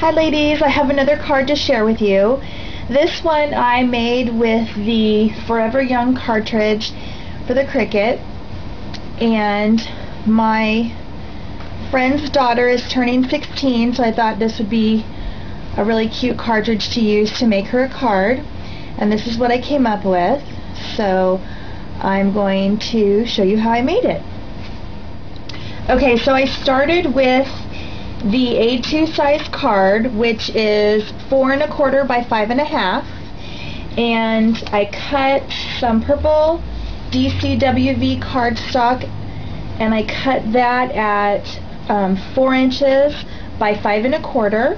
Hi ladies, I have another card to share with you. This one I made with the Forever Young cartridge for the Cricut, and my friend's daughter is turning 16, so I thought this would be a really cute cartridge to use to make her a card, and this is what I came up with. So I'm going to show you how I made it. Okay, so I started with the A2 size card, which is 4 1/4 by 5 1/2, and I cut some purple DCWV cardstock, and I cut that at 4 inches by 5 1/4,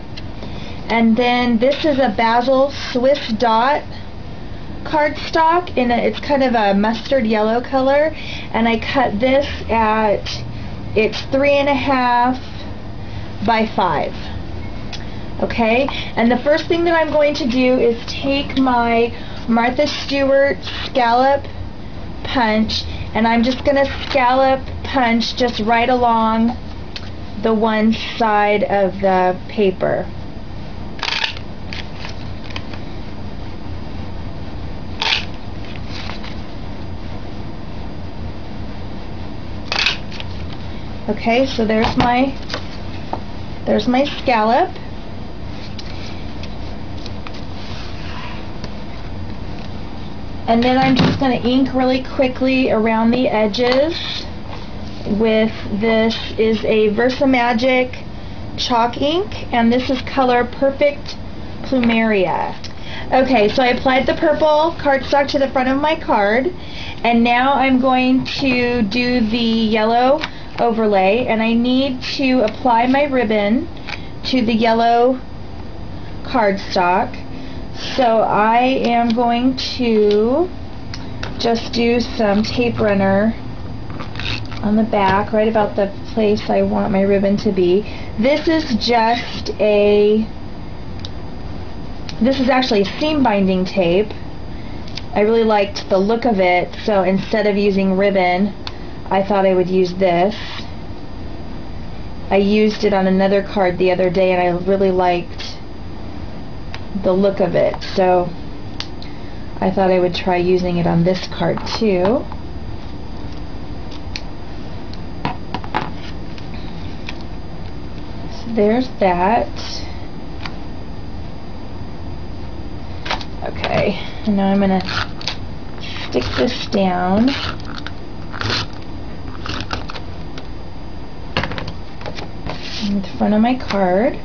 and then this is a Basil Swiss dot cardstock, and it's kind of a mustard yellow color, and I cut this at, it's 3 1/2 by 5. Okay, and the first thing that I'm going to do is take my Martha Stewart scallop punch, and I'm just going to scallop punch just right along the one side of the paper. Okay, so there's my scallop. And then I'm just going to ink really quickly around the edges with, this is a Versamagic chalk ink, and this is color Perfect Plumeria. Okay, so I applied the purple cardstock to the front of my card, and now I'm going to do the yellow overlay, and I need to apply my ribbon to the yellow cardstock. So I am going to just do some tape runner on the back, right about the place I want my ribbon to be. This is just this is actually seam binding tape. I really liked the look of it, so instead of using ribbon, I thought I would use this. I used it on another card the other day, and I really liked the look of it, so I thought I would try using it on this card too. So there's that. Okay, and now I'm going to stick this down. In the front of my card.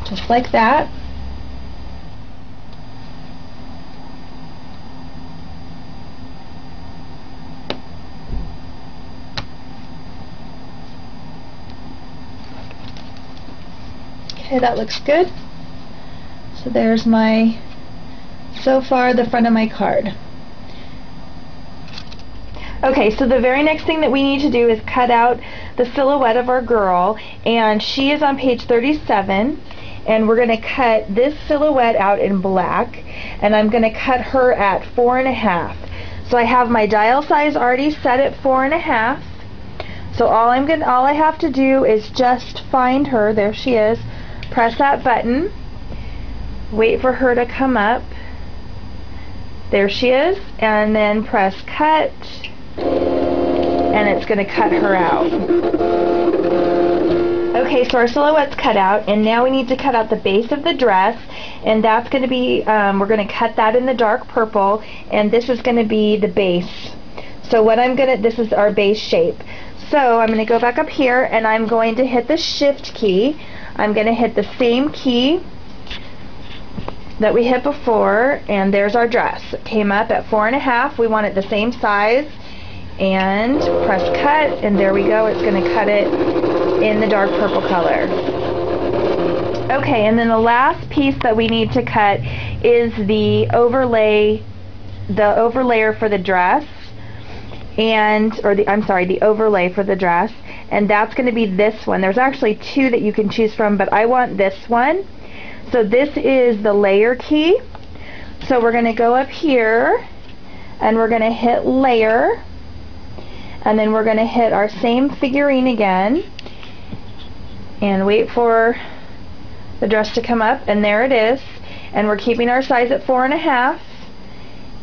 Just like that. Okay, that looks good. So there's my, so far, the front of my card. Okay, so the very next thing that we need to do is cut out the silhouette of our girl, and she is on page 37, and we're going to cut this silhouette out in black, and I'm going to cut her at 4 1/2. So I have my dial size already set at 4 1/2. So all I have to do is just find her. There she is. Press that button, wait for her to come up, there she is, and then press cut, and it's going to cut her out. Okay, so our silhouette's cut out, and now we need to cut out the base of the dress, and that's going to be, we're going to cut that in the dark purple, and this is going to be the base. So what this is our base shape. So I'm going to go back up here, and I'm going to hit the shift key. I'm going to hit the same key that we hit before, and there's our dress. It came up at 4 1/2. We want it the same size, and press cut, and there we go. It's going to cut it in the dark purple color. Okay, and then the last piece that we need to cut is the overlayer for the dress. and the overlay for the dress, and that's going to be this one. There's actually two that you can choose from, but I want this one. So this is the layer key. So we're going to go up here and we're going to hit layer, and then we're going to hit our same figurine again and wait for the dress to come up, and there it is. And we're keeping our size at 4.5,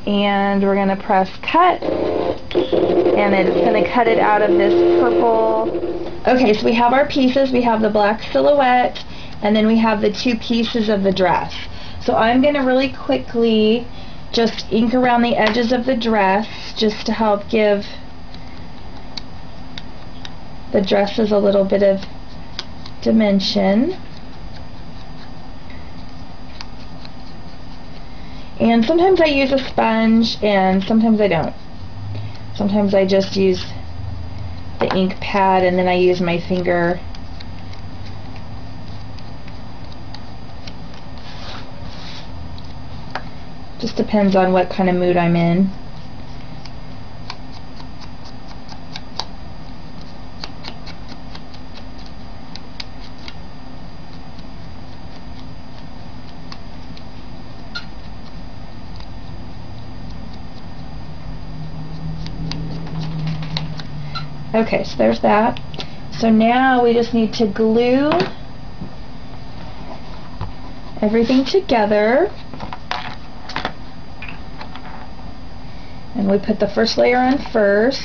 and we're going to press cut, and it's going to cut it out of this purple. Okay, so we have our pieces. We have the black silhouette, and then we have the two pieces of the dress. So I'm going to really quickly just ink around the edges of the dress just to help give the dresses a little bit of dimension. And sometimes I use a sponge and sometimes I don't. Sometimes I just use the ink pad and then I use my finger. Just depends on what kind of mood I'm in. Okay, so there's that. So now we just need to glue everything together. And we put the first layer on first.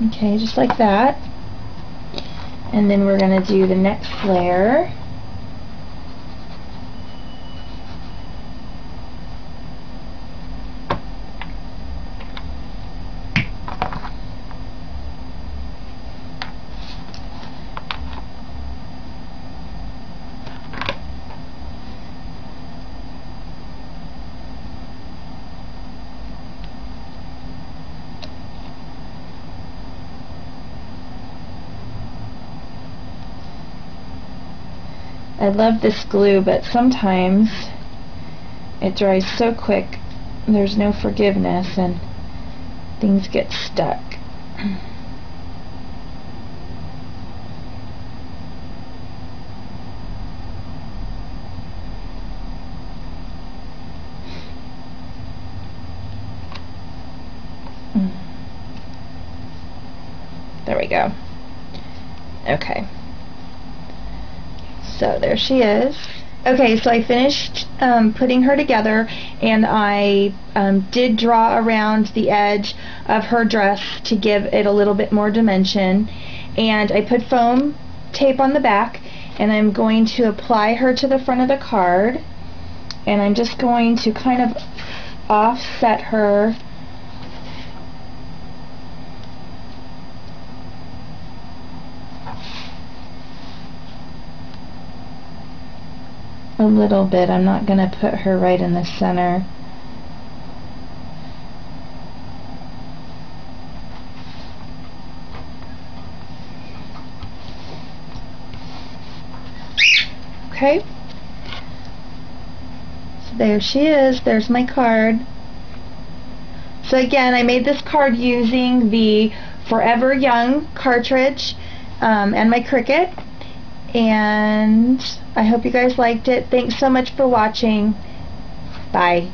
Okay, just like that. And then we're going to do the next layer. I love this glue, but sometimes it dries so quick, there's no forgiveness and things get stuck. There we go. Okay. So there she is. Okay, so I finished putting her together, and I did draw around the edge of her dress to give it a little bit more dimension, and I put foam tape on the back, and I'm going to apply her to the front of the card, and I'm just going to kind of offset her a little bit. I'm not going to put her right in the center. Okay. So there she is. There's my card. So again, I made this card using the Forever Young cartridge and my Cricut. And I hope you guys liked it. Thanks so much for watching. Bye.